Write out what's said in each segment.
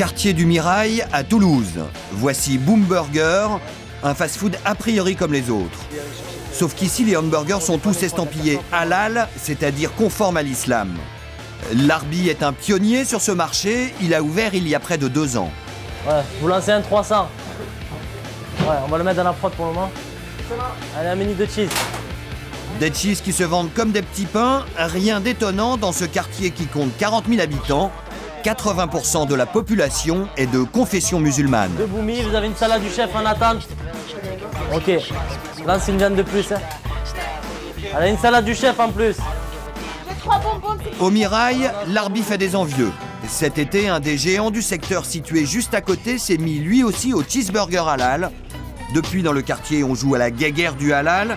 Quartier du Mirail à Toulouse. Voici Boom Burger, un fast-food a priori comme les autres. Sauf qu'ici, les hamburgers sont tous estampillés halal, c'est-à-dire conformes à l'islam. L'Arbi est un pionnier sur ce marché. Il a ouvert il y a près de 2 ans. Ouais, vous lancez un 300. Ouais, on va le mettre dans la prod pour le moment. Allez, un menu de cheese. Des cheese qui se vendent comme des petits pains, rien d'étonnant dans ce quartier qui compte 40 000 habitants. 80% de la population est de confession musulmane. Deux boumis, vous avez une salade du chef en attente. Ok, lance une viande de plus. Hein. Allez, une salade du chef en plus. Au Mirail, l'Arbi fait des envieux. Cet été, un des géants du secteur situé juste à côté s'est mis lui aussi au cheeseburger halal. Depuis, dans le quartier, on joue à la guéguerre du halal.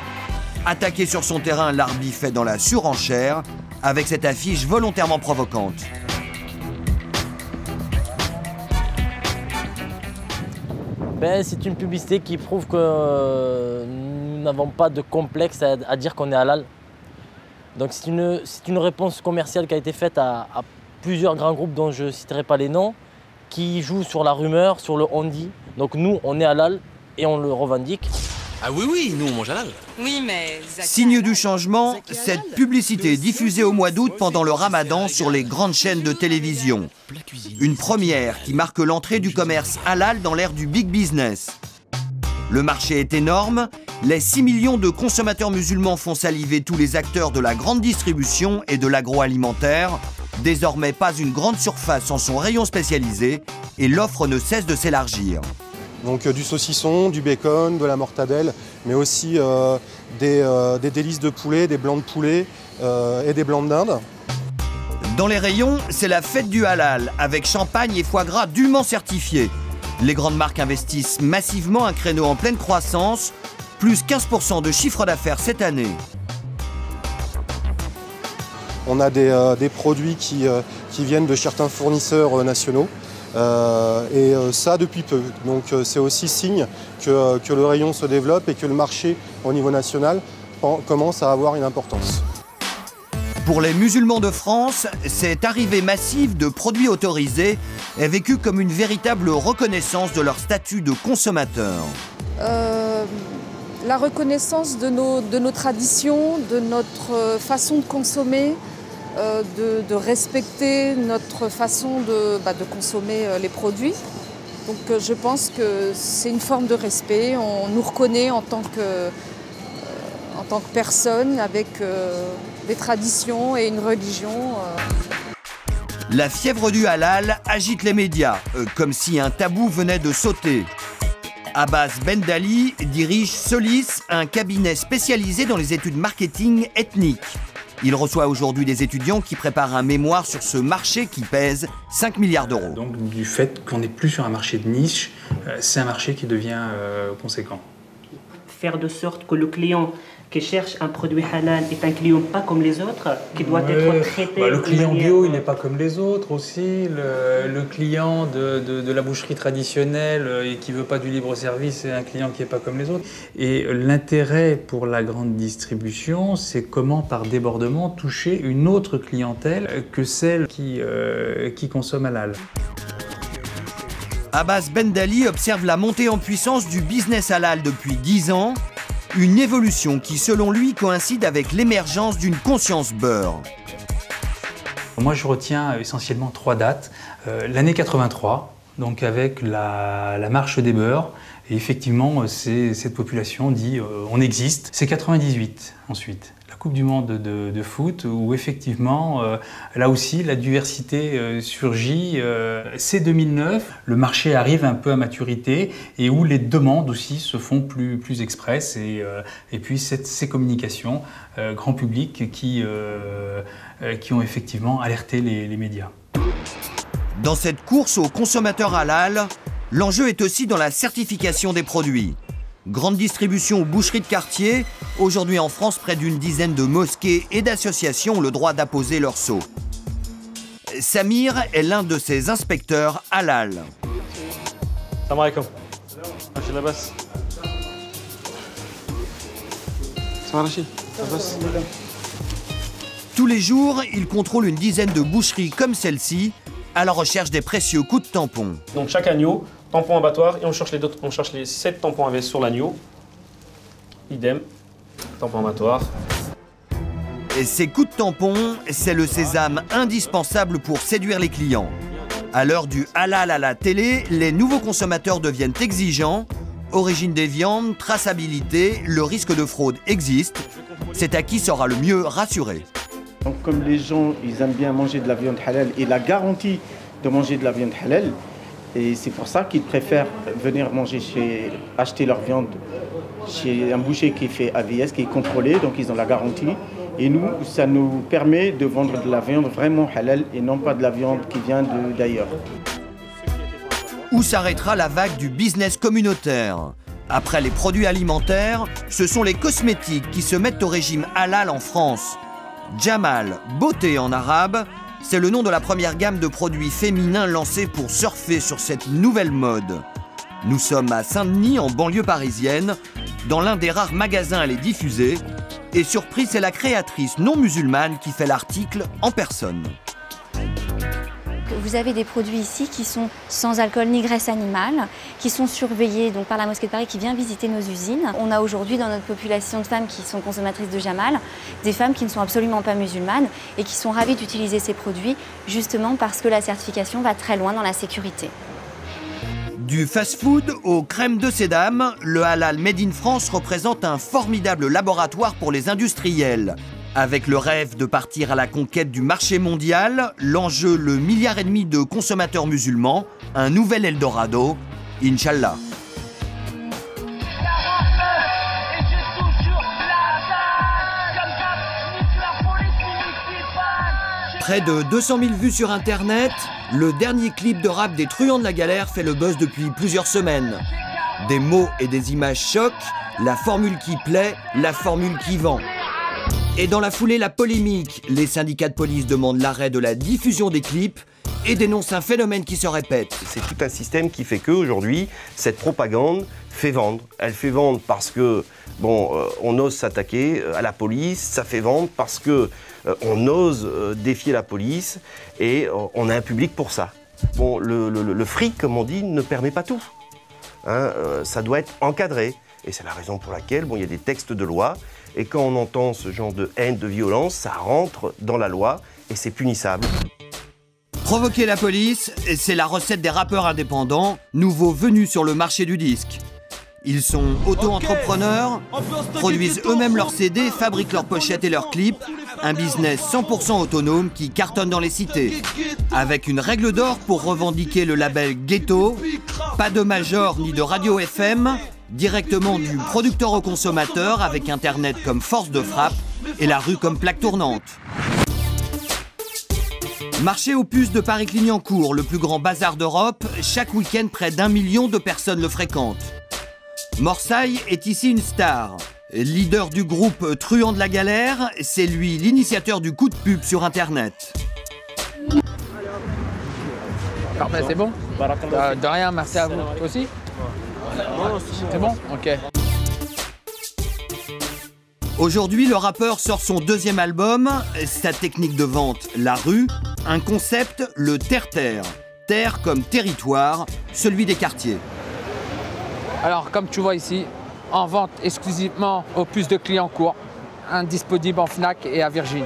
Attaqué sur son terrain, l'Arbi fait dans la surenchère avec cette affiche volontairement provocante. Ben, c'est une publicité qui prouve que nous n'avons pas de complexe à dire qu'on est halal. Donc c'est une réponse commerciale qui a été faite à plusieurs grands groupes dont je ne citerai pas les noms, qui jouent sur la rumeur, sur le on-dit. Donc nous, on est halal et on le revendique. Ah oui, nous on mange halal. Oui, mais... Signe du changement, cette publicité diffusée au mois d'août pendant le Ramadan sur les grandes chaînes de télévision. Une première qui marque l'entrée du commerce halal dans l'ère du big business. Le marché est énorme. Les 6 millions de consommateurs musulmans font saliver tous les acteurs de la grande distribution et de l'agroalimentaire. Désormais, pas une grande surface sans son rayon spécialisé et l'offre ne cesse de s'élargir. Donc du saucisson, du bacon, de la mortadelle, mais aussi des délices de poulet, des blancs de poulet et des blancs de dinde. Dans les rayons, c'est la fête du halal, avec champagne et foie gras dûment certifiés. Les grandes marques investissent massivement un créneau en pleine croissance, plus 15% de chiffre d'affaires cette année. On a des produits qui viennent de certains fournisseurs nationaux. Et ça depuis peu. Donc c'est aussi signe que le rayon se développe et que le marché au niveau national commence à avoir une importance. Pour les musulmans de France, cette arrivée massive de produits autorisés est vécue comme une véritable reconnaissance de leur statut de consommateur. La reconnaissance de nos traditions, de notre façon de consommer, de respecter notre façon de consommer les produits. Donc je pense que c'est une forme de respect. On nous reconnaît en tant que personne avec des traditions et une religion. La fièvre du halal agite les médias, comme si un tabou venait de sauter. Abbas Bendali dirige Solis, un cabinet spécialisé dans les études marketing ethniques. Il reçoit aujourd'hui des étudiants qui préparent un mémoire sur ce marché qui pèse 5 milliards d'euros. Donc du fait qu'on n'est plus sur un marché de niche, c'est un marché qui devient conséquent. Faire de sorte que le client qui cherche un produit halal est un client pas comme les autres, qui doit être traité... le client bio, il n'est pas comme les autres aussi. Le client de la boucherie traditionnelle et qui ne veut pas du libre-service, c'est un client qui n'est pas comme les autres. Et l'intérêt pour la grande distribution, c'est comment, par débordement, toucher une autre clientèle que celle qui consomme halal. Abbas Bendali observe la montée en puissance du business halal depuis 10 ans. Une évolution qui, selon lui, coïncide avec l'émergence d'une conscience beurre. Moi, je retiens essentiellement 3 dates. L'année 83, donc avec la marche des beurs. Et effectivement, cette population dit on existe. C'est 98 ensuite. La Coupe du Monde de foot, où effectivement, là aussi, la diversité surgit. C'est 2009, le marché arrive un peu à maturité et où les demandes aussi se font plus expresses. Et puis ces communications grand public qui ont effectivement alerté les médias. Dans cette course aux consommateurs halal, l'enjeu est aussi dans la certification des produits. Grande distribution ou boucherie de quartier, aujourd'hui en France, près d'une dizaine de mosquées et d'associations ont le droit d'apposer leur sceau. Samir est l'un de ces inspecteurs halal. Salam alaikum. Rachid Abbas. Salam Rachid. Abbas. Tous les jours, il contrôle une dizaine de boucheries comme celle-ci, à la recherche des précieux coups de tampon. Donc chaque agneau, tampon abattoir, et on cherche les 7 tampons AVS sur l'agneau. Idem, tampon abattoir. Et ces coups de tampon, c'est le sésame indispensable pour séduire les clients. À l'heure du halal à la télé, les nouveaux consommateurs deviennent exigeants. Origine des viandes, traçabilité, le risque de fraude existe. C'est à qui sera le mieux rassuré. Donc comme les gens, ils aiment bien manger de la viande halal et la garantie de manger de la viande halal, et c'est pour ça qu'ils préfèrent venir acheter leur viande chez un boucher qui fait AVS, qui est contrôlé, donc ils ont la garantie. Et nous, ça nous permet de vendre de la viande vraiment halal et non pas de la viande qui vient d'ailleurs. Où s'arrêtera la vague du business communautaire? Après les produits alimentaires, ce sont les cosmétiques qui se mettent au régime halal en France. Jamal, beauté en arabe, c'est le nom de la première gamme de produits féminins lancée pour surfer sur cette nouvelle mode. Nous sommes à Saint-Denis, en banlieue parisienne, dans l'un des rares magasins à les diffuser. Et surprise, c'est la créatrice non musulmane qui fait l'article en personne. Vous avez des produits ici qui sont sans alcool ni graisse animale, qui sont surveillés donc, par la mosquée de Paris qui vient visiter nos usines. On a aujourd'hui dans notre population de femmes qui sont consommatrices de Jamal, des femmes qui ne sont absolument pas musulmanes et qui sont ravies d'utiliser ces produits justement parce que la certification va très loin dans la sécurité. Du fast-food aux crèmes de sédame, le halal Made in France représente un formidable laboratoire pour les industriels. Avec le rêve de partir à la conquête du marché mondial, l'enjeu le 1,5 milliard de consommateurs musulmans, un nouvel Eldorado, Inch'Allah. Près de 200 000 vues sur Internet, le dernier clip de rap des Truands de la Galère fait le buzz depuis plusieurs semaines. Des mots et des images choquent, la formule qui plaît, la formule qui vend. Et dans la foulée, la polémique. Les syndicats de police demandent l'arrêt de la diffusion des clips et dénoncent un phénomène qui se répète. C'est tout un système qui fait qu'aujourd'hui, cette propagande fait vendre. Elle fait vendre parce que, on ose s'attaquer à la police, ça fait vendre parce que on ose défier la police et on a un public pour ça. Bon, le fric, comme on dit, ne permet pas tout. Ça doit être encadré. Et c'est la raison pour laquelle il y a des textes de loi. Et quand on entend ce genre de haine, de violence, ça rentre dans la loi et c'est punissable. Provoquer la police, c'est la recette des rappeurs indépendants, nouveaux venus sur le marché du disque. Ils sont auto-entrepreneurs, produisent eux-mêmes leurs CD, fabriquent leurs pochettes et leurs clips. Un business 100% autonome qui cartonne dans les cités. Avec une règle d'or pour revendiquer le label Ghetto, pas de major ni de radio FM, directement du producteur au consommateur avec Internet comme force de frappe et la rue comme plaque tournante. Marché aux puces de Paris-Clignancourt, le plus grand bazar d'Europe, chaque week-end près d'1 million de personnes le fréquentent. Morsaille est ici une star. Leader du groupe Truands de la Galère, c'est lui l'initiateur du coup de pub sur Internet. Parfait, c'est bon? De rien, merci à vous. Toi aussi? C'est bon? Ok. Aujourd'hui, le rappeur sort son deuxième album, sa technique de vente, la rue, un concept, le terre-terre. Terre comme territoire, celui des quartiers. Alors, comme tu vois ici, en vente exclusivement aux puces de Clignancourt, indisponible en Fnac et à Virgin.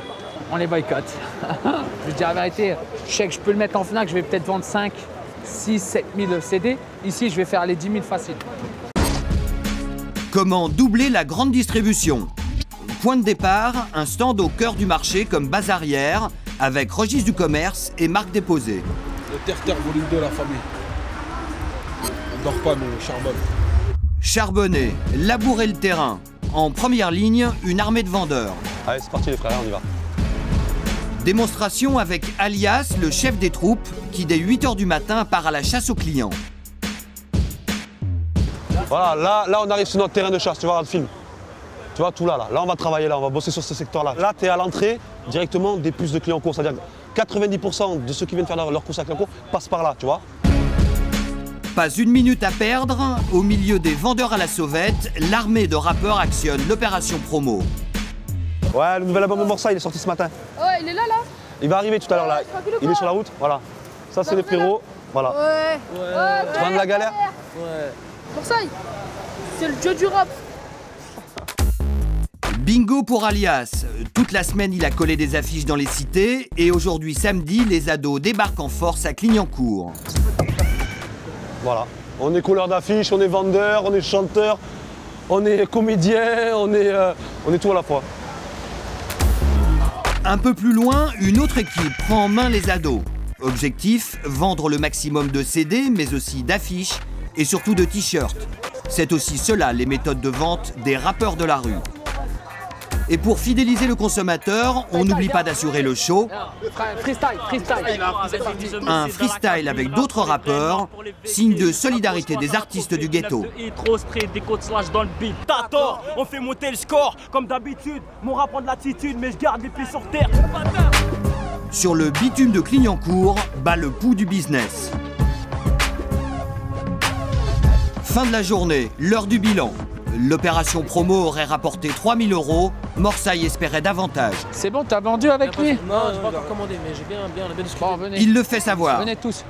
On les boycotte. Je dis la vérité, je sais que je peux le mettre en Fnac, je vais peut-être vendre 5, 6, 7 000 CD. Ici, je vais faire les 10 000 faciles. Comment doubler la grande distribution? Point de départ, un stand au cœur du marché comme Bazarière, avec registre du commerce et marque déposée. Le terre-terre volume 2, la famille. On dort pas, nous, on charbonne. Charbonner, labourer le terrain. En première ligne, une armée de vendeurs. Allez, c'est parti les frères, on y va. Démonstration avec Alias, le chef des troupes, qui dès 8 h du matin part à la chasse aux clients. Voilà, là on arrive sur notre terrain de chasse, tu vois, dans le film. Tu vois, tout là, on va travailler là, on va bosser sur ce secteur-là. Là, tu es à l'entrée directement des puces de Clignancourt, c'est-à-dire 90% de ceux qui viennent faire leur course à Clignancourt passent par là, tu vois. Pas une minute à perdre, au milieu des vendeurs à la sauvette, l'armée de rappeurs actionne l'opération promo. Ouais, le nouvel album de Morsaille, il est sorti ce matin. Oh, il est là, là? Il va arriver tout à l'heure, là. Il est sur la route, voilà. Ça, c'est les frérots. Voilà. Ouais. Tu vois de la galère? Ouais. Marseille, c'est le dieu du rap. Bingo pour Alias. Toute la semaine, il a collé des affiches dans les cités. Et aujourd'hui, samedi, les ados débarquent en force à Clignancourt. Voilà. On est colleur d'affiches, on est vendeur, on est chanteur, on est comédien, on est tout à la fois. Un peu plus loin, une autre équipe prend en main les ados. Objectif, vendre le maximum de CD, mais aussi d'affiches et surtout de t-shirts. C'est aussi cela les méthodes de vente des rappeurs de la rue. Et pour fidéliser le consommateur, on n'oublie pas d'assurer le show. Freestyle. Un freestyle avec d'autres rappeurs, signe de solidarité des artistes du ghetto. T'as tort, on fait monter le score comme d'habitude. Mon rap prend de l'attitude, mais je garde les pieds sur terre. Sur le bitume de Clignancourt, bat le pouls du business. Fin de la journée, l'heure du bilan. L'opération promo aurait rapporté 3 000 €. Morsaille espérait davantage. C'est bon, t'as vendu avec lui? Non, j'ai pas encore commandé, mais j'ai bien discuté. Bon, venez. Il le fait savoir. Venez tous.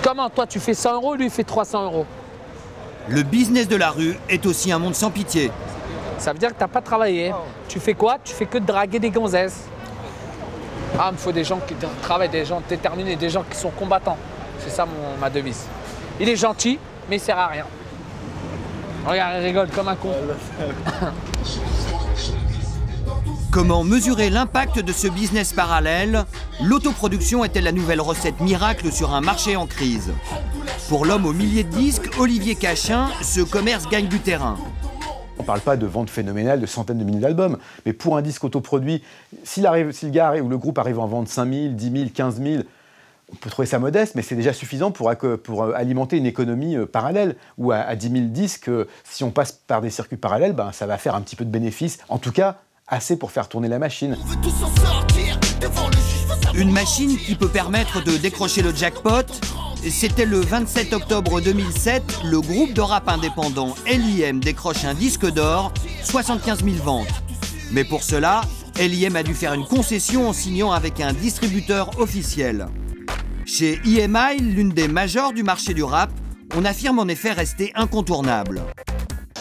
Comment? Toi, tu fais 100 €, lui, il fait 300 €. Le business de la rue est aussi un monde sans pitié. Ça veut dire que t'as pas travaillé. Tu fais quoi? Tu fais que de draguer des gonzesses. Ah, il me faut des gens qui travaillent, des gens déterminés, des gens qui sont combattants. C'est ça ma devise. Il est gentil, mais il sert à rien. Regarde, il rigole comme un con. Comment mesurer l'impact de ce business parallèle? L'autoproduction est-elle la nouvelle recette miracle sur un marché en crise? Pour l'homme aux milliers de disques, Olivier Cachin, ce commerce gagne du terrain. On ne parle pas de ventes phénoménales, de centaines de milliers d'albums, mais pour un disque autoproduit, si le gars ou le groupe arrive à en vendre 5 000, 10 000, 15 000, on peut trouver ça modeste, mais c'est déjà suffisant pour alimenter une économie parallèle. Ou à 10 000 disques, si on passe par des circuits parallèles, ben, ça va faire un petit peu de bénéfice. En tout cas, assez pour faire tourner la machine. Une machine qui peut permettre de décrocher le jackpot. C'était le 27 octobre 2007, le groupe de rap indépendant L.I.M. décroche un disque d'or, 75 000 ventes. Mais pour cela, L.I.M. a dû faire une concession en signant avec un distributeur officiel. Chez EMI, l'une des majeures du marché du rap, on affirme en effet rester incontournable.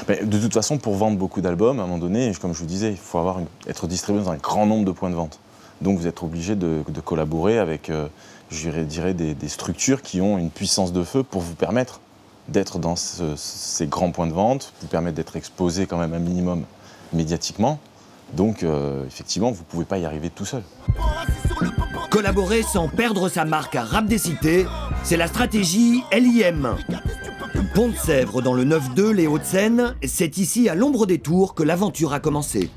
Mais de toute façon, pour vendre beaucoup d'albums, à un moment donné, comme je vous disais, il faut être distribué dans un grand nombre de points de vente. Donc vous êtes obligé de collaborer avec, je dirais, des structures qui ont une puissance de feu pour vous permettre d'être dans ces grands points de vente, vous permettre d'être exposé quand même un minimum médiatiquement. Donc effectivement, vous ne pouvez pas y arriver tout seul. Collaborer sans perdre sa marque à Rap des Cités, c'est la stratégie L.I.M. Pont-de-Sèvres dans le 9-2, les Hauts-de-Seine, c'est ici à l'ombre des tours que l'aventure a commencé.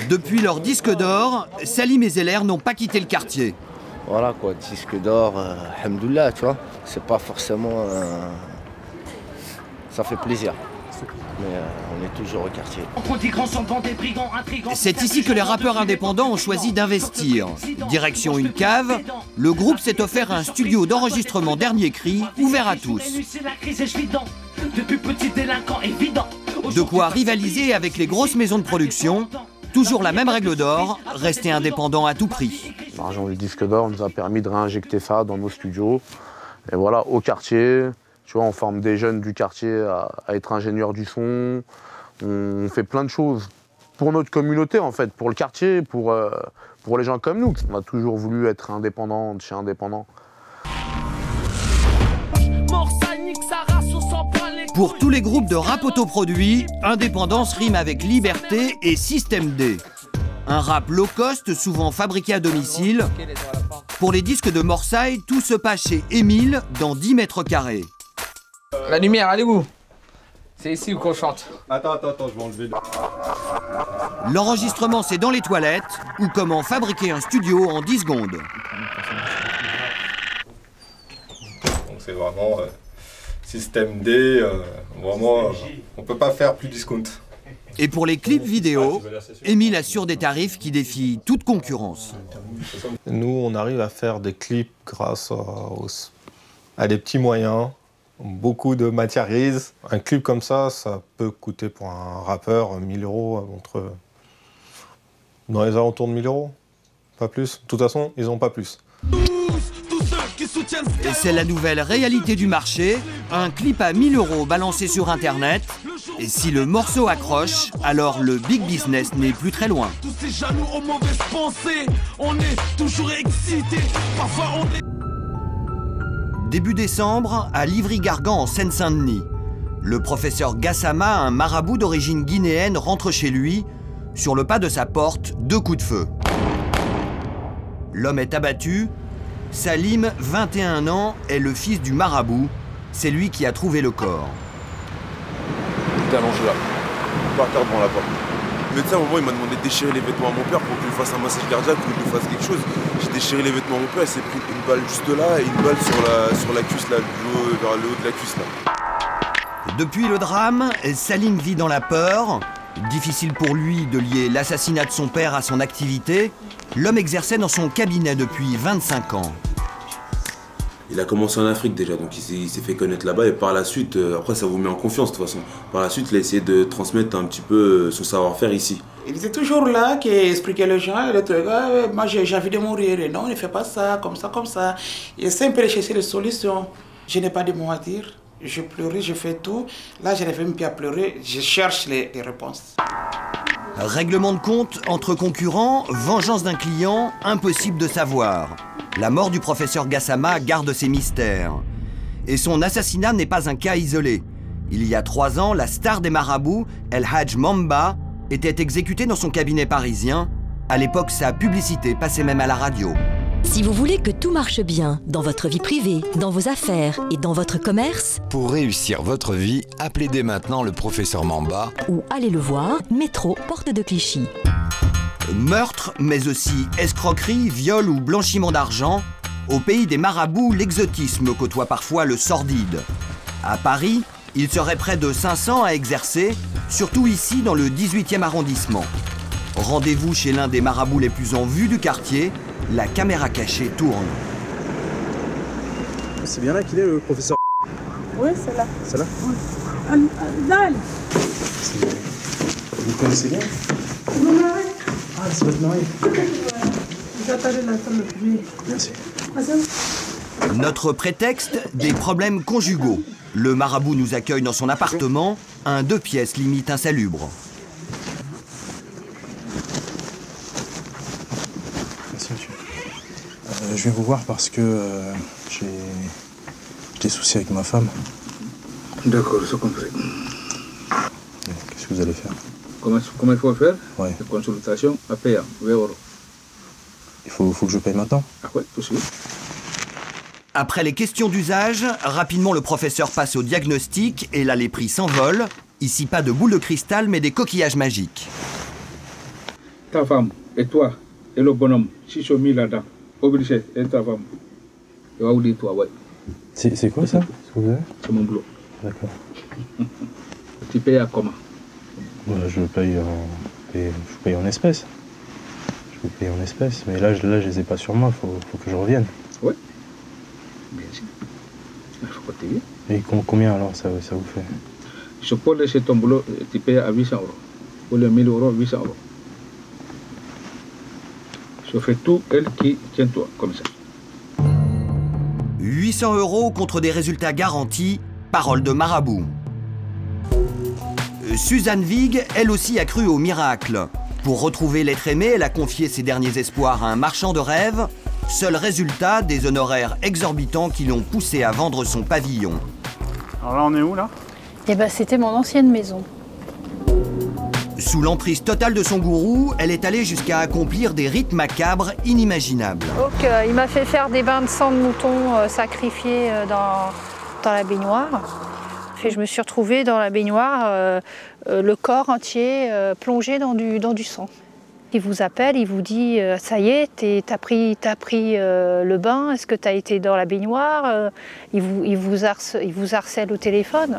Depuis leur disque d'or, Salim et Zeller n'ont pas quitté le quartier. Voilà quoi, disque d'or, alhamdoulilah, tu vois, c'est pas forcément... Ça fait plaisir. Mais on est toujours au quartier. C'est ici que les rappeurs indépendants ont choisi d'investir. Direction une cave, le groupe s'est offert un studio d'enregistrement dernier cri, ouvert à tous. De quoi rivaliser avec les grosses maisons de production. Toujours la même règle d'or, rester indépendant à tout prix. L'argent du disque d'or nous a permis de réinjecter ça dans nos studios. Et voilà, au quartier. Tu vois, on forme des jeunes du quartier à être ingénieurs du son. On fait plein de choses pour notre communauté, en fait, pour le quartier, pour les gens comme nous. On a toujours voulu être indépendant de chez indépendant. Pour tous les groupes de rap autoproduit, indépendance rime avec liberté et système D. Un rap low cost, souvent fabriqué à domicile. Pour les disques de Morsaille, tout se passe chez Émile, dans 10 mètres carrés. La lumière, elle est où? C'est ici où qu'on chante. Attends, je vais enlever le... L'enregistrement, c'est dans les toilettes, ou comment fabriquer un studio en 10 secondes. Donc c'est vraiment système D, vraiment, on peut pas faire plus discount. Et pour les clips vidéo, Émile assure des tarifs qui défient toute concurrence. Nous, on arrive à faire des clips grâce à des petits moyens. Beaucoup de matières grises. Un clip comme ça peut coûter pour un rappeur 1 000 €, Dans les alentours de 1000 €. Pas plus. De toute façon, ils n'ont pas plus. Et c'est la nouvelle réalité du marché. Un clip à 1000 € balancé sur Internet. Et si le morceau accroche, alors le big business n'est plus très loin. Tous ces jaloux aux mauvaises pensées, on est toujours excités. Parfois on est... Début décembre, à Livry-Gargan en Seine-Saint-Denis. Le professeur Gassama, un marabout d'origine guinéenne, rentre chez lui. Sur le pas de sa porte, 2 coups de feu. L'homme est abattu. Salim, 21 ans, est le fils du marabout. C'est lui qui a trouvé le corps. T'es allongé là, par terre devant la porte. Le médecin, à un moment, il m'a demandé de déchirer les vêtements à mon père pour qu'il lui fasse un massage cardiaque ou qu'il lui fasse quelque chose. J'ai déchiré les vêtements à mon père, il s'est pris une balle juste là et une balle sur la cuisse, là, vers le haut de la cuisse. Là. Depuis le drame, Salim vit dans la peur. Difficile pour lui de lier l'assassinat de son père à son activité. L'homme exerçait dans son cabinet depuis 25 ans. Il a commencé en Afrique déjà, donc il s'est fait connaître là-bas et par la suite, après ça vous met en confiance de toute façon. Par la suite, il a essayé de transmettre un petit peu son savoir-faire ici. Il était toujours là, qui expliquait aux gens, le truc, ah, moi j'ai envie de mourir, et non, ne fais pas ça, comme ça, comme ça. Il essaie un peu de chercher des solutions. Je n'ai pas de mots à dire, je pleurais, je fais tout. Là, je n'arrive même plus à pleurer, je cherche les réponses. Règlement de compte entre concurrents, vengeance d'un client, impossible de savoir. La mort du professeur Gassama garde ses mystères. Et son assassinat n'est pas un cas isolé. Il y a 3 ans, la star des marabouts, El Hadj Mamba, était exécutée dans son cabinet parisien. À l'époque, sa publicité passait même à la radio. Si vous voulez que tout marche bien dans votre vie privée, dans vos affaires et dans votre commerce, pour réussir votre vie, appelez dès maintenant le professeur Mamba ou allez le voir, métro, porte de Clichy. Meurtre, mais aussi escroquerie, viol ou blanchiment d'argent. Au pays des marabouts, l'exotisme côtoie parfois le sordide. À Paris, il serait près de 500 à exercer, surtout ici dans le 18e arrondissement. Rendez-vous chez l'un des marabouts les plus en vue du quartier. La caméra cachée tourne. C'est bien là qu'il est, le professeur. Oui, c'est là. C'est là? Oui. Dal. Vous connaissez bien? Mon mari. Ah, c'est votre mari. Merci. Notre prétexte, des problèmes conjugaux. Le marabout nous accueille dans son appartement, un 2 pièces limite insalubre. Merci, monsieur. Je viens vous voir parce que j'ai des soucis avec ma femme. D'accord, j'ai compris. Qu'est-ce que vous allez faire? Comment il faut faire? Oui. La consultation à payer 20 €. Il faut que je paye maintenant? Ah ouais, possible. Après les questions d'usage, rapidement le professeur passe au diagnostic et là les prix s'envolent. Ici pas de boules de cristal mais des coquillages magiques. Ta femme et toi et le bonhomme, si sont mis là-dedans, obligé, et ta femme. Tu vas vous dire toi, ouais. C'est quoi ça? C'est mon boulot. D'accord. Tu payes à comment? Je paye en espèces. Je paye en espèces, mais là je les ai pas sur moi, faut que je revienne. Ouais. Bien sûr. Il faut que tu viennes. Et combien alors ça vous fait? Je peux laisser ton boulot, tu payes à 800 €. Pour les 1000 €, 800 €. Je fais tout, elle qui tient toi, comme ça. 800 € contre des résultats garantis, parole de marabout. Suzanne Vig, elle aussi, a cru au miracle. Pour retrouver l'être aimé, elle a confié ses derniers espoirs à un marchand de rêves. Seul résultat, des honoraires exorbitants qui l'ont poussé à vendre son pavillon. Alors là, on est où, là? Eh ben, c'était mon ancienne maison. Sous l'emprise totale de son gourou, elle est allée jusqu'à accomplir des rites macabres inimaginables. Donc, il m'a fait faire des bains de sang de mouton sacrifiés dans la baignoire. Et je me suis retrouvée dans la baignoire, le corps entier plongé dans du sang. Il vous appelle, il vous dit « ça y est, t'as pris le bain, est-ce que t'as été dans la baignoire ?» il vous harcèle au téléphone.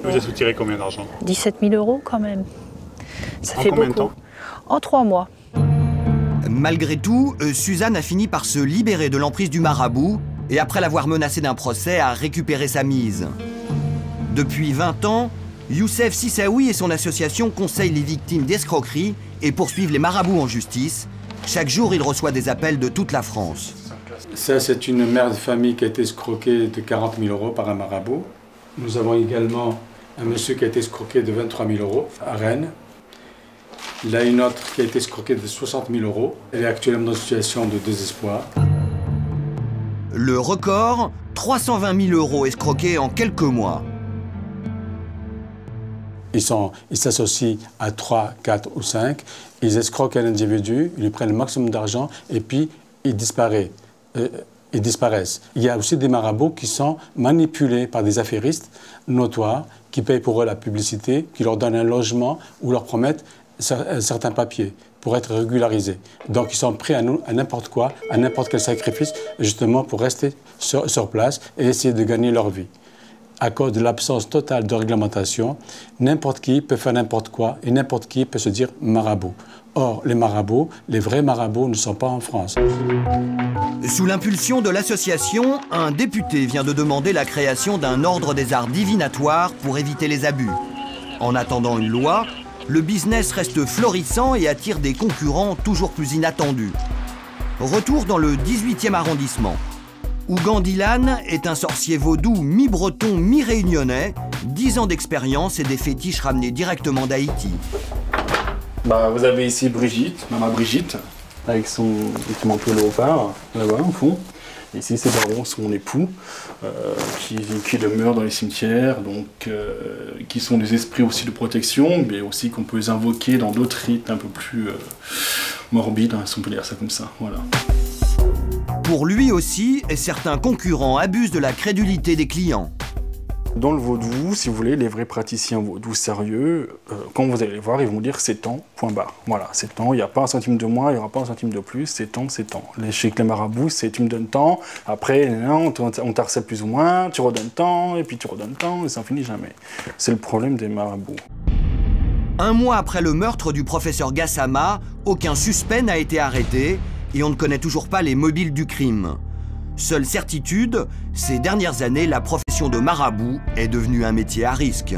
Vous avez soutiré combien d'argent? 17 000 € quand même. Ça fait combien beaucoup. De temps? En 3 mois. Malgré tout, Suzanne a fini par se libérer de l'emprise du marabout et après l'avoir menacé d'un procès, a récupéré sa mise. Depuis 20 ans, Youssef Sissaoui et son association conseillent les victimes d'escroquerie et poursuivent les marabouts en justice. Chaque jour, il reçoit des appels de toute la France. Ça, c'est une mère de famille qui a été escroquée de 40 000 € par un marabout. Nous avons également un monsieur qui a été escroqué de 23 000 € à Rennes. Il y a une autre qui a été escroquée de 60 000 €. Elle est actuellement dans une situation de désespoir. Le record, 320 000 € escroqués en quelques mois. Ils s'associent à 3, 4 ou 5. Ils escroquent un individu, ils lui prennent le maximum d'argent et puis ils disparaissent. Il y a aussi des marabouts qui sont manipulés par des affairistes notoires qui payent pour eux la publicité, qui leur donnent un logement ou leur promettent certains papiers pour être régularisés. Donc ils sont prêts à n'importe quoi, à n'importe quel sacrifice, justement pour rester sur place et essayer de gagner leur vie. À cause de l'absence totale de réglementation, n'importe qui peut faire n'importe quoi et n'importe qui peut se dire marabout. Or, les marabouts, les vrais marabouts ne sont pas en France. Sous l'impulsion de l'association, un député vient de demander la création d'un ordre des arts divinatoires pour éviter les abus. En attendant une loi, le business reste florissant et attire des concurrents toujours plus inattendus. Retour dans le 18e arrondissement. Ougandilan est un sorcier vaudou mi-breton, mi-réunionnais, 10 ans d'expérience et des fétiches ramenés directement d'Haïti. Vous avez ici Brigitte, maman Brigitte, avec son manteau léopard, là-bas au fond. Ici c'est Baron, son époux, qui demeure dans les cimetières, donc qui sont des esprits aussi de protection, mais aussi qu'on peut les invoquer dans d'autres rites un peu plus morbides, hein, si on peut dire ça comme ça. Voilà. Pour lui aussi, certains concurrents abusent de la crédulité des clients. Dans le vaudou, si vous voulez, les vrais praticiens vaudou sérieux, quand vous allez les voir, ils vont dire c'est tant, point barre. Voilà, c'est tant, il n'y a pas un centime de moins, il n'y aura pas un centime de plus, c'est tant, c'est tant. Chez les marabouts, c'est tu me donnes tant, après on t'harcèle plus ou moins, tu redonnes tant, et puis tu redonnes tant, et ça n'en finit jamais. C'est le problème des marabouts. Un mois après le meurtre du professeur Gassama, aucun suspect n'a été arrêté et on ne connaît toujours pas les mobiles du crime. Seule certitude, ces dernières années, la profession de marabout est devenue un métier à risque.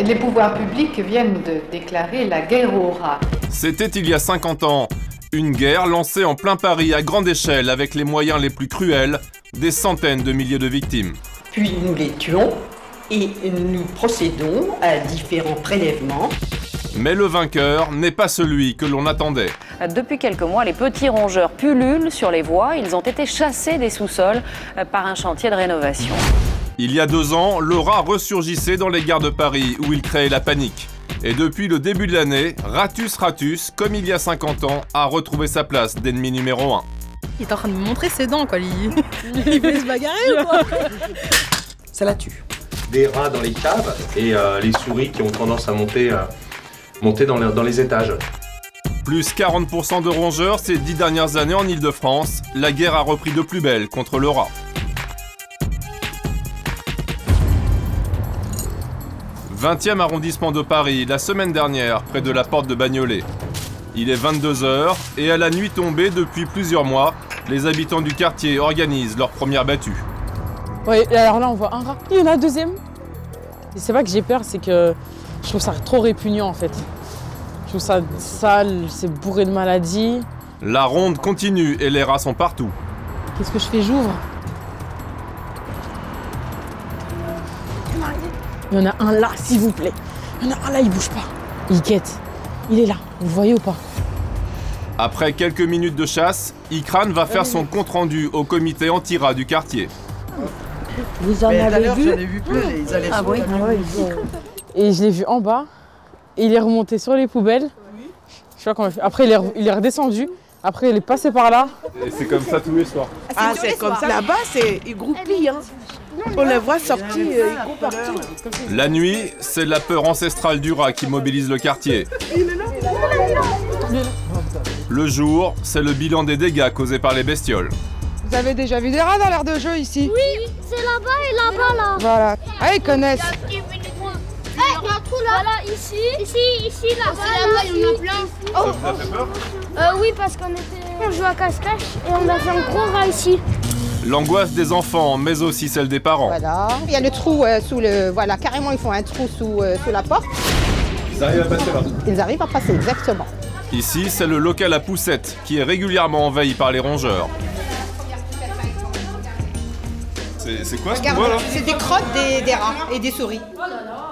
Les pouvoirs publics viennent de déclarer la guerre aux rats. C'était il y a 50 ans. Une guerre lancée en plein Paris à grande échelle avec les moyens les plus cruels, des centaines de milliers de victimes. Puis nous les tuons et nous procédons à différents prélèvements. Mais le vainqueur n'est pas celui que l'on attendait. Depuis quelques mois, les petits rongeurs pullulent sur les voies. Ils ont été chassés des sous-sols par un chantier de rénovation. Il y a 2 ans, le rat ressurgissait dans les gares de Paris où il créait la panique. Et depuis le début de l'année, Ratus Ratus, comme il y a 50 ans, a retrouvé sa place d'ennemi numéro 1. Il est en train de me montrer ses dents, quoi. Il veut se bagarrer ou quoi? Ça la tue. Des rats dans les caves et les souris qui ont tendance à monter dans les étages. Plus 40% de rongeurs ces 10 dernières années en Ile-de-France, la guerre a repris de plus belle contre le rat. 20e arrondissement de Paris, la semaine dernière, près de la porte de Bagnolet. Il est 22 h et à la nuit tombée depuis plusieurs mois, les habitants du quartier organisent leur première battue. Oui, alors là on voit un rat, il y en a un deuxième. Et c'est pas que j'ai peur, c'est que je trouve ça trop répugnant en fait. Je trouve ça sale, c'est bourré de maladies. La ronde continue et les rats sont partout. Qu'est-ce que je fais? J'ouvre. Il y en a un là, s'il vous plaît. Il y en a un là, il bouge pas. Il guette. Il est là, vous le voyez ou pas? Après quelques minutes de chasse, Ikran va faire son compte-rendu au comité anti-rat du quartier. Vous en avez vu? J'en ai vu plein, ils allaient sur la Et je l'ai vu en bas. Et il est remonté sur les poubelles. Je sais pas comment il fait. Après, il est redescendu. Après, il est passé par là. Et c'est comme ça tous les soirs. Ah, c'est comme ça. Là-bas, ils groupillent. Hein. On les voit sortir, ils courent partout. La nuit, c'est la peur ancestrale du rat qui mobilise le quartier. Le jour, c'est le bilan des dégâts causés par les bestioles. Vous avez déjà vu des rats dans l'aire de jeu ici? Oui, c'est là-bas et là-bas là. Voilà. Ah, ils connaissent. Il y a un trou là. Voilà, ici, là-bas. Là-bas, il y en a plein. Ça vous a fait peur? Oui, parce on jouait à cache-cache et on a fait un gros rat ici. L'angoisse des enfants, mais aussi celle des parents. Voilà, il y a le trou sous le... Voilà, carrément, ils font un trou sous la porte. Ils arrivent à passer là. Ils arrivent à passer, exactement. Ici, c'est le local à poussettes qui est régulièrement envahi par les rongeurs. C'est quoi ce qu'on voit là? C'est des crottes des rats et des souris.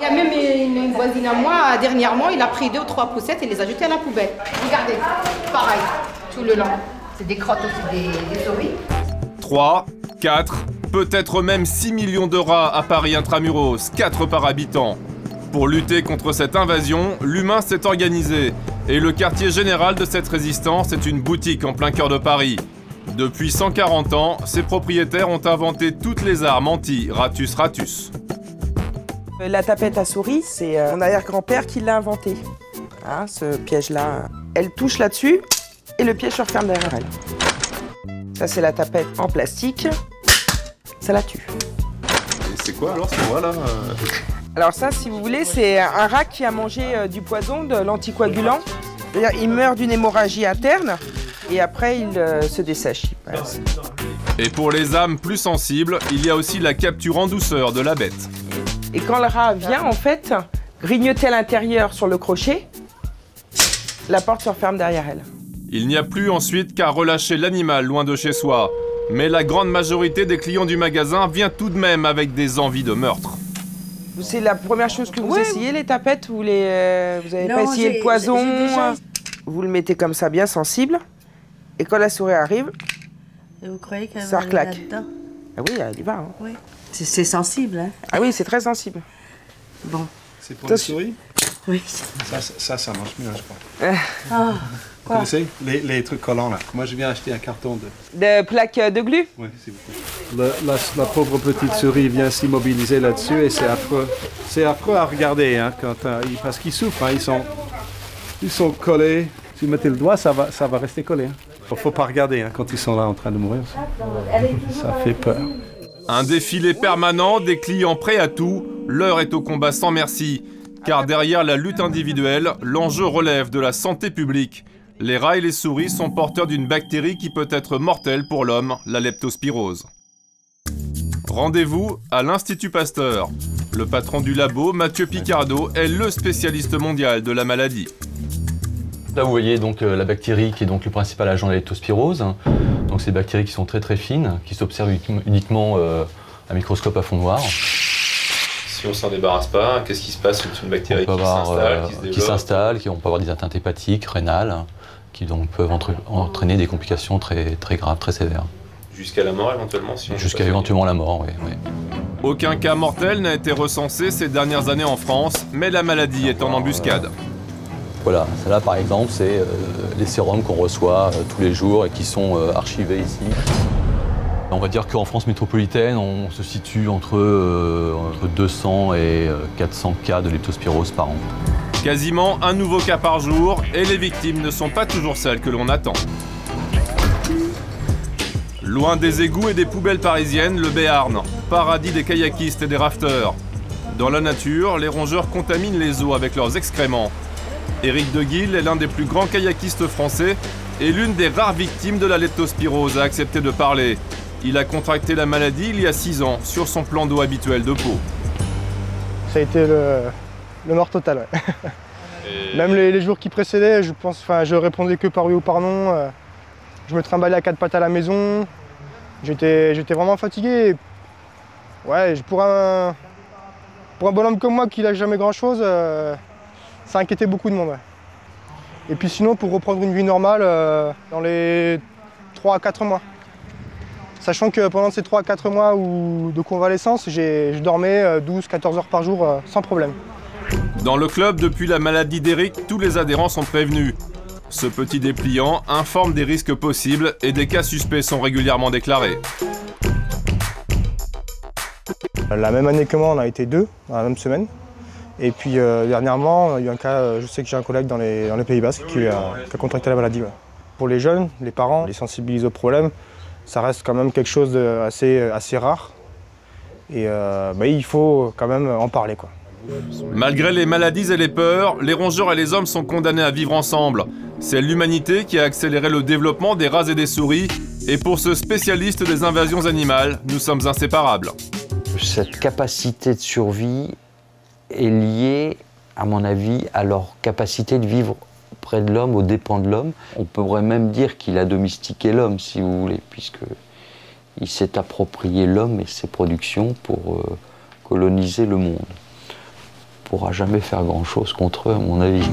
Il y a même une voisine à moi, dernièrement, il a pris 2 ou 3 poussettes et les a jetées à la poubelle. Regardez, pareil, tout le long. C'est des crottes aussi des souris. 3, 4, peut-être même 6 millions de rats à Paris intramuros, 4 par habitant. Pour lutter contre cette invasion, l'humain s'est organisé. Et le quartier général de cette résistance est une boutique en plein cœur de Paris. Depuis 140 ans, ses propriétaires ont inventé toutes les armes anti-ratus ratus. La tapette à souris, c'est mon arrière-grand-père qui l'a inventé. Hein, ce piège-là, elle touche là-dessus et le piège se referme derrière elle. Ça, c'est la tapette en plastique. Ça la tue. Et c'est quoi alors ce qu'on voit là? Alors ça, si vous voulez, c'est un rat qui a mangé du poison, de l'anticoagulant. C'est-à-dire, il meurt d'une hémorragie interne et après, il se dessèche. Et pour les âmes plus sensibles, il y a aussi la capture en douceur de la bête. Et quand le rat vient, en fait, grignoter à l'intérieur sur le crochet, la porte se referme derrière elle. Il n'y a plus ensuite qu'à relâcher l'animal loin de chez soi. Mais la grande majorité des clients du magasin vient tout de même avec des envies de meurtre. C'est la première chose que vous essayez, les tapettes? Vous n'avez pas essayé le poison? Vous le mettez comme ça, bien sensible. Et quand la souris arrive, et vous croyez qu'elle ça va reclaque. là-dedans? Ah oui, elle y va. Hein. Oui. C'est sensible, hein? Ah oui, c'est très sensible. Bon. C'est pour les souris? Oui. Ça marche mieux, je crois. Ah, Vous connaissez les trucs collants là? Moi, je viens acheter un carton de plaques de glu? Oui, s'il vous plaît. La pauvre petite souris vient s'immobiliser là-dessus et c'est affreux. C'est affreux à regarder, hein, parce qu'ils souffrent, hein, ils sont collés. Si vous mettez le doigt, ça va rester collé. Hein. Il ne faut pas regarder hein, quand ils sont là en train de mourir. Ça fait peur. Un défilé permanent, des clients prêts à tout. L'heure est au combat sans merci. Car derrière la lutte individuelle, l'enjeu relève de la santé publique. Les rats et les souris sont porteurs d'une bactérie qui peut être mortelle pour l'homme, la leptospirose. Rendez-vous à l'Institut Pasteur. Le patron du labo, Mathieu Picardo, est le spécialiste mondial de la maladie. Là, vous voyez donc la bactérie qui est donc le principal agent de la leptospirose. Donc, c'est des bactéries qui sont très très fines, qui s'observent uniquement à microscope à fond noir. Si on s'en débarrasse pas, qu'est-ce qui se passe? C'est une bactérie qui s'installe, on peut avoir des atteintes hépatiques, rénales, qui donc peuvent entraîner des complications très, très graves, très sévères. Jusqu'à la mort éventuellement? Jusqu'à éventuellement la mort, oui. Aucun cas mortel n'a été recensé ces dernières années en France, mais la maladie est en embuscade. Voilà, celle-là par exemple, c'est les sérums qu'on reçoit tous les jours et qui sont archivés ici. On va dire qu'en France métropolitaine, on se situe entre 200 et 400 cas de leptospirose par an. Quasiment un nouveau cas par jour, et les victimes ne sont pas toujours celles que l'on attend. Loin des égouts et des poubelles parisiennes, le Béarn, paradis des kayakistes et des rafteurs. Dans la nature, les rongeurs contaminent les eaux avec leurs excréments. Éric Deguille est l'un des plus grands kayakistes français et l'une des rares victimes de la leptospirose a accepté de parler. Il a contracté la maladie il y a 6 ans sur son plan d'eau habituel de Pau. Ça a été le mort total, ouais. Même les jours qui précédaient, je répondais que par oui ou par non. Je me trimballais à 4 pattes à la maison. J'étais vraiment fatigué. Ouais, pour un bonhomme comme moi qui n'a jamais grand-chose, ça inquiétait beaucoup de monde. Ouais. Et puis sinon, pour reprendre une vie normale, dans les 3 à 4 mois. Sachant que pendant ces 3 à 4 mois de convalescence, je dormais 12-14 heures par jour sans problème. Dans le club, depuis la maladie d'Éric, tous les adhérents sont prévenus. Ce petit dépliant informe des risques possibles et des cas suspects sont régulièrement déclarés. La même année que moi, on a été 2 dans la même semaine. Et puis dernièrement, il y a eu un cas, je sais que j'ai un collègue dans les Pays Basques qui a contracté la maladie. Ouais. Pour les jeunes, les parents, les sensibiliser au problème, ça reste quand même quelque chose d'assez rare. Et il faut quand même en parler, quoi. Malgré les maladies et les peurs, les rongeurs et les hommes sont condamnés à vivre ensemble. C'est l'humanité qui a accéléré le développement des rats et des souris, Et pour ce spécialiste des invasions animales, nous sommes inséparables. Cette capacité de survie est liée, à mon avis, à leur capacité de vivre près de l'homme, aux dépens de l'homme. On pourrait même dire qu'il a domestiqué l'homme, si vous voulez, puisqu'il s'est approprié l'homme et ses productions pour coloniser le monde. On ne pourra jamais faire grand-chose contre eux, à mon avis.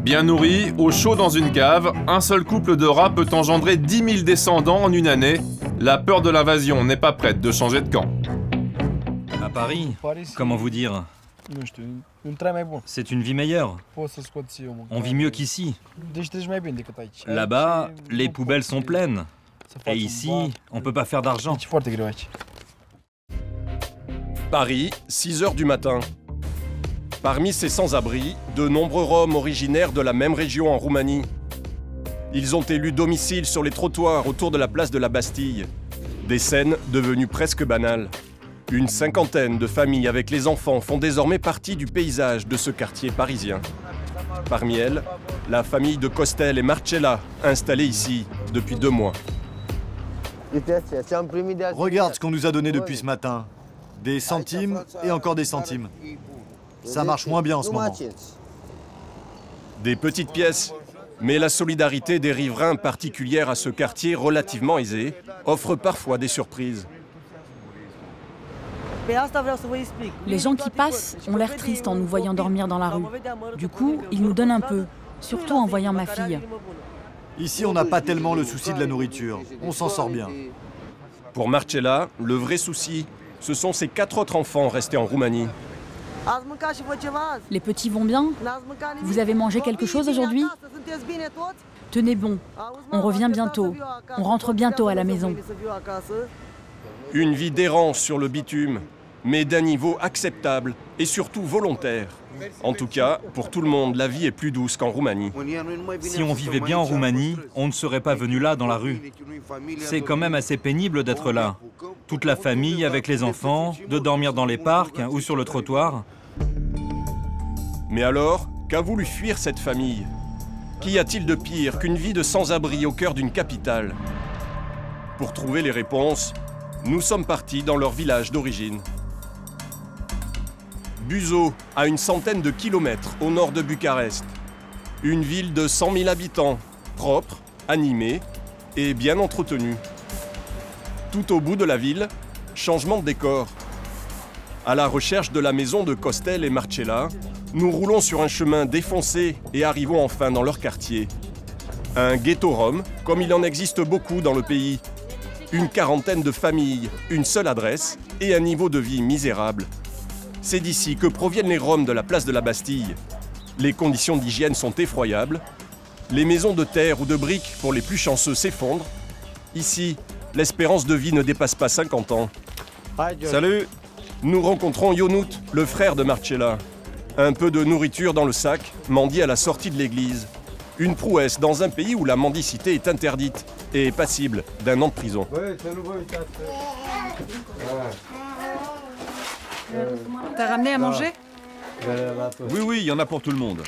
Bien nourri, au chaud dans une cave, un seul couple de rats peut engendrer 10 000 descendants en une année. La peur de l'invasion n'est pas prête de changer de camp. À Paris, comment vous dire? C'est une vie meilleure. On vit mieux qu'ici. Là-bas, les poubelles sont pleines. Et ici, on peut pas faire d'argent. Paris, 6 h du matin. Parmi ces sans-abri, de nombreux Roms originaires de la même région en Roumanie. Ils ont élu domicile sur les trottoirs autour de la place de la Bastille. Des scènes devenues presque banales. Une cinquantaine de familles avec les enfants font désormais partie du paysage de ce quartier parisien. Parmi elles, la famille de Costel et Marcella, installée ici depuis 2 mois. Regarde ce qu'on nous a donné depuis ce matin. Des centimes et encore des centimes. Ça marche moins bien en ce moment. Des petites pièces, mais la solidarité des riverains particulière à ce quartier relativement aisé offre parfois des surprises. Les gens qui passent ont l'air tristes en nous voyant dormir dans la rue. Du coup, ils nous donnent un peu, surtout en voyant ma fille. Ici, on n'a pas tellement le souci de la nourriture. On s'en sort bien. Pour Marcella, le vrai souci, ce sont ses 4 autres enfants restés en Roumanie. Les petits vont bien? Vous avez mangé quelque chose aujourd'hui? Tenez bon, on revient bientôt. On rentre bientôt à la maison. Une vie d'errance sur le bitume, mais d'un niveau acceptable et surtout volontaire. En tout cas, pour tout le monde, la vie est plus douce qu'en Roumanie. Si on vivait bien en Roumanie, on ne serait pas venu là dans la rue. C'est quand même assez pénible d'être là. Toute la famille avec les enfants, de dormir dans les parcs ou sur le trottoir. Mais alors, qu'a voulu fuir cette famille? Qu'y a-t-il de pire qu'une vie de sans-abri au cœur d'une capitale? Pour trouver les réponses, nous sommes partis dans leur village d'origine. Buzău, à une centaine de kilomètres au nord de Bucarest. Une ville de 100 000 habitants, propre, animée et bien entretenue. Tout au bout de la ville, changement de décor. À la recherche de la maison de Costel et Marcella, nous roulons sur un chemin défoncé et arrivons enfin dans leur quartier. Un ghetto rom, comme il en existe beaucoup dans le pays. Une quarantaine de familles, une seule adresse et un niveau de vie misérable. C'est d'ici que proviennent les Roms de la place de la Bastille. Les conditions d'hygiène sont effroyables. Les maisons de terre ou de briques pour les plus chanceux s'effondrent. Ici, l'espérance de vie ne dépasse pas 50 ans. Salut! Nous rencontrons Ionut, le frère de Marcella. Un peu de nourriture dans le sac, mendie à la sortie de l'église. Une prouesse dans un pays où la mendicité est interdite et passible d'1 an de prison. T'as ramené à manger? Oui, il y en a pour tout le monde.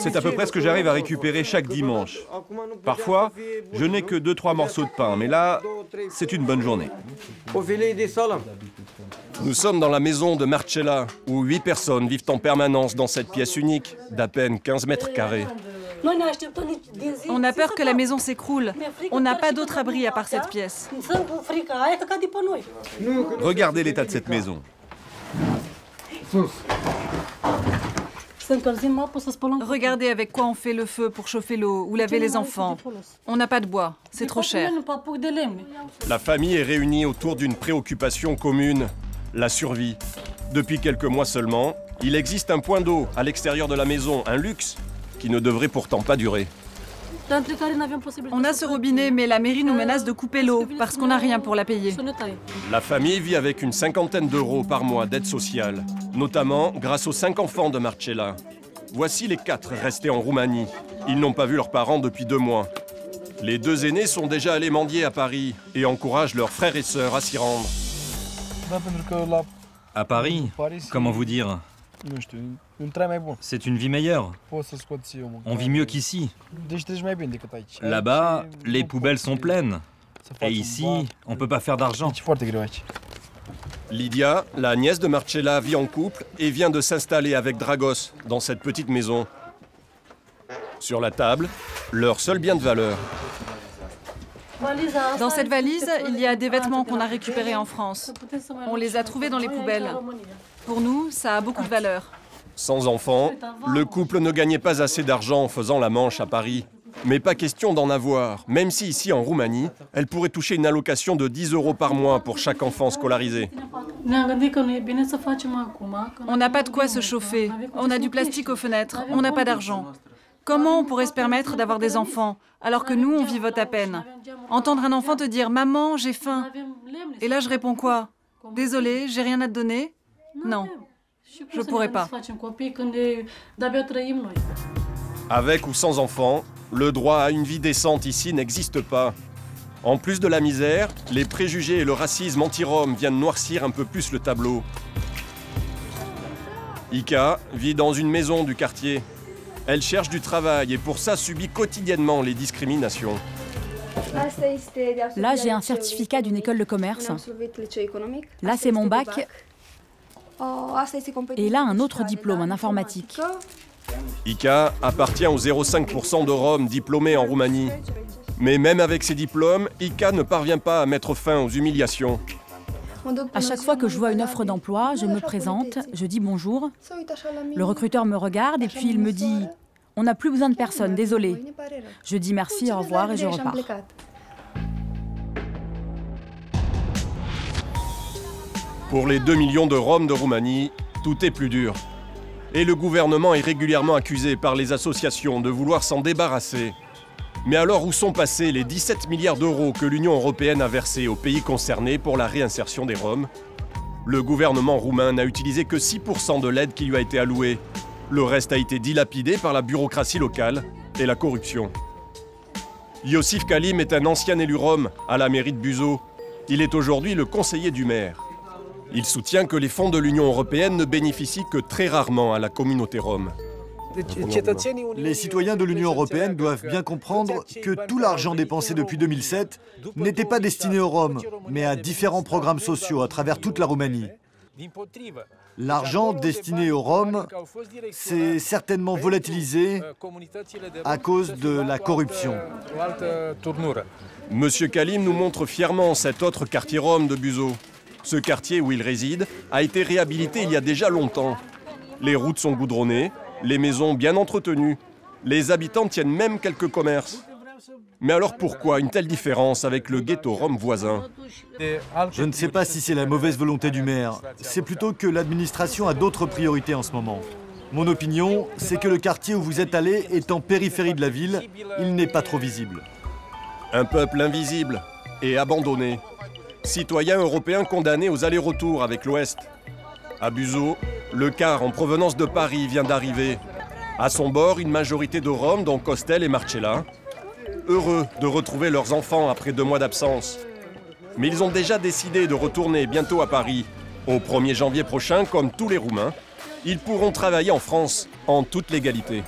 C'est à peu près ce que j'arrive à récupérer chaque dimanche. Parfois, je n'ai que 2-3 morceaux de pain, mais là, c'est une bonne journée. Nous sommes dans la maison de Marcella, où 8 personnes vivent en permanence dans cette pièce unique, d'à peine 15 mètres carrés. On a peur que la maison s'écroule. On n'a pas d'autre abri à part cette pièce. Regardez l'état de cette maison. Regardez avec quoi on fait le feu pour chauffer l'eau ou laver les enfants. On n'a pas de bois, c'est trop cher. La famille est réunie autour d'une préoccupation commune, la survie. Depuis quelques mois seulement, il existe un point d'eau à l'extérieur de la maison, un luxe qui ne devrait pourtant pas durer. On a ce robinet, mais la mairie nous menace de couper l'eau parce qu'on n'a rien pour la payer. La famille vit avec une cinquantaine d'euros par mois d'aide sociale, notamment grâce aux 5 enfants de Marcella. Voici les 4 restés en Roumanie. Ils n'ont pas vu leurs parents depuis 2 mois. Les 2 aînés sont déjà allés mendier à Paris et encouragent leurs frères et sœurs à s'y rendre. À Paris, comment vous dire? C'est une vie meilleure. On vit mieux qu'ici. Là-bas, les poubelles sont pleines. Et ici, on ne peut pas faire d'argent. Lydia, la nièce de Marcella, vit en couple et vient de s'installer avec Dragos dans cette petite maison. Sur la table, leur seul bien de valeur. Dans cette valise, il y a des vêtements qu'on a récupérés en France. On les a trouvés dans les poubelles. Pour nous, ça a beaucoup de valeur. Sans enfant, le couple ne gagnait pas assez d'argent en faisant la manche à Paris. Mais pas question d'en avoir, même si ici en Roumanie, elle pourrait toucher une allocation de 10 € par mois pour chaque enfant scolarisé. On n'a pas de quoi se chauffer, on a du plastique aux fenêtres, on n'a pas d'argent. Comment on pourrait se permettre d'avoir des enfants alors que nous, on vivote à peine? Entendre un enfant te dire « Maman, j'ai faim ». Et là, je réponds quoi? « Désolée, j'ai rien à te donner ?» Non, je pourrais pas. Avec ou sans enfant, le droit à une vie décente ici n'existe pas. En plus de la misère, les préjugés et le racisme anti-rom viennent noircir un peu plus le tableau. Ika vit dans une maison du quartier. Elle cherche du travail et pour ça subit quotidiennement les discriminations. Là, j'ai un certificat d'une école de commerce. Là, c'est mon bac. Et là, un autre diplôme en informatique. Ika appartient aux 0,5% de Roms diplômés en Roumanie. Mais même avec ses diplômes, Ika ne parvient pas à mettre fin aux humiliations. À chaque fois que je vois une offre d'emploi, je me présente, je dis bonjour. Le recruteur me regarde et puis il me dit « On n'a plus besoin de personne, désolé ». Je dis merci, au revoir et je repars. Pour les 2 millions de Roms de Roumanie, tout est plus dur. Et le gouvernement est régulièrement accusé par les associations de vouloir s'en débarrasser. Mais alors où sont passés les 17 milliards d'euros que l'Union européenne a versés aux pays concernés pour la réinsertion des Roms? Le gouvernement roumain n'a utilisé que 6% de l'aide qui lui a été allouée. Le reste a été dilapidé par la bureaucratie locale et la corruption. Iosif Kalim est un ancien élu rom à la mairie de Buzău. Il est aujourd'hui le conseiller du maire. Il soutient que les fonds de l'Union européenne ne bénéficient que très rarement à la communauté rom. Les citoyens de l'Union européenne doivent bien comprendre que tout l'argent dépensé depuis 2007 n'était pas destiné aux Roms, mais à différents programmes sociaux à travers toute la Roumanie. L'argent destiné aux Roms s'est certainement volatilisé à cause de la corruption. Monsieur Kalim nous montre fièrement cet autre quartier rom de Buzău. Ce quartier où il réside a été réhabilité il y a déjà longtemps. Les routes sont goudronnées, les maisons bien entretenues. Les habitants tiennent même quelques commerces. Mais alors pourquoi une telle différence avec le ghetto rom voisin? Je ne sais pas si c'est la mauvaise volonté du maire. C'est plutôt que l'administration a d'autres priorités en ce moment. Mon opinion, c'est que le quartier où vous êtes allé est en périphérie de la ville. Il n'est pas trop visible. Un peuple invisible et abandonné. Citoyens européens condamnés aux allers-retours avec l'Ouest. À Buzău, le car en provenance de Paris vient d'arriver. À son bord, une majorité de Roms, dont Costel et Marcella. Heureux de retrouver leurs enfants après 2 mois d'absence. Mais ils ont déjà décidé de retourner bientôt à Paris. Au 1er janvier prochain, comme tous les Roumains, ils pourront travailler en France en toute légalité.